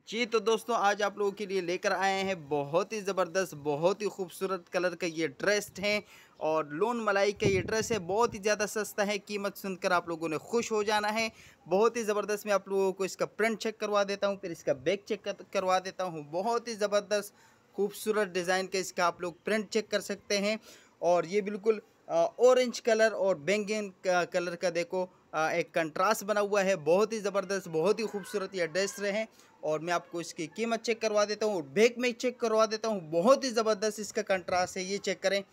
जी तो दोस्तों आज आप लोगों के लिए लेकर आए हैं बहुत ही ज़बरदस्त बहुत ही खूबसूरत कलर का ये ड्रेस है। और लोन मलाई का ये ड्रेस है, बहुत ही ज़्यादा सस्ता है। कीमत सुनकर आप लोगों ने खुश हो जाना है। बहुत ही ज़बरदस्त मैं आप लोगों को इसका प्रिंट चेक करवा देता हूँ, फिर इसका बैक चेक करवा देता हूँ। बहुत ही ज़बरदस्त खूबसूरत डिज़ाइन का इसका आप लोग प्रिंट चेक कर सकते हैं। और ये बिल्कुल ऑरेंज कलर और बैंगन कलर का देखो एक कंट्रास्ट बना हुआ है। बहुत ही ज़बरदस्त बहुत ही खूबसूरत ये ड्रेस रहे। और मैं आपको इसकी कीमत चेक करवा देता हूँ, बैक में चेक करवा देता हूँ। बहुत ही ज़बरदस्त इसका कंट्रास्ट है, ये चेक करें।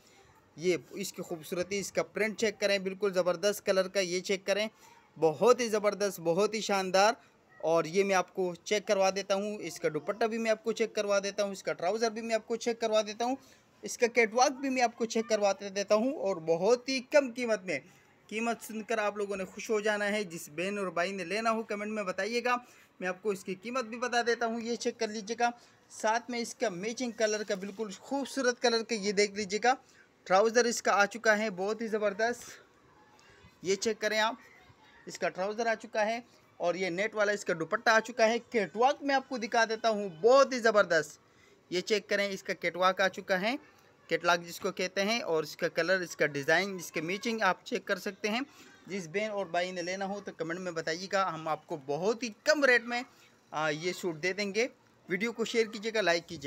ये इसकी खूबसूरती, इसका प्रिंट चेक करें, बिल्कुल ज़बरदस्त कलर का ये चेक करें। बहुत ही ज़बरदस्त बहुत ही शानदार। और ये मैं आपको चेक करवा देता हूँ। इसका दुपट्टा भी मैं आपको चेक करवा देता हूँ, इसका ट्राउज़र भी मैं आपको चेक करवा देता हूँ, इसका कैटवॉक भी मैं आपको चेक करवा देता हूँ। और बहुत ही कम कीमत में, कीमत सुनकर आप लोगों ने खुश हो जाना है। जिस बहन और भाई ने लेना हो कमेंट में बताइएगा, मैं आपको इसकी कीमत भी बता देता हूँ। ये चेक कर लीजिएगा। साथ में इसका मैचिंग कलर का बिल्कुल खूबसूरत कलर का ये देख लीजिएगा। ट्राउज़र इसका आ चुका है बहुत ही ज़बरदस्त, ये चेक करें आप। इसका ट्राउज़र आ चुका है और ये नेट वाला इसका दुपट्टा आ चुका है। कैटवॉक में आपको दिखा देता हूँ, बहुत ही ज़बरदस्त। ये चेक करें, इसका कैटवॉक आ चुका है, कैटलॉग जिसको कहते हैं। और इसका कलर, इसका डिज़ाइन, इसके मैचिंग आप चेक कर सकते हैं। जिस बहन और भाई ने लेना हो तो कमेंट में बताइएगा, हम आपको बहुत ही कम रेट में ये सूट दे देंगे। वीडियो को शेयर कीजिएगा, लाइक कीजिएगा।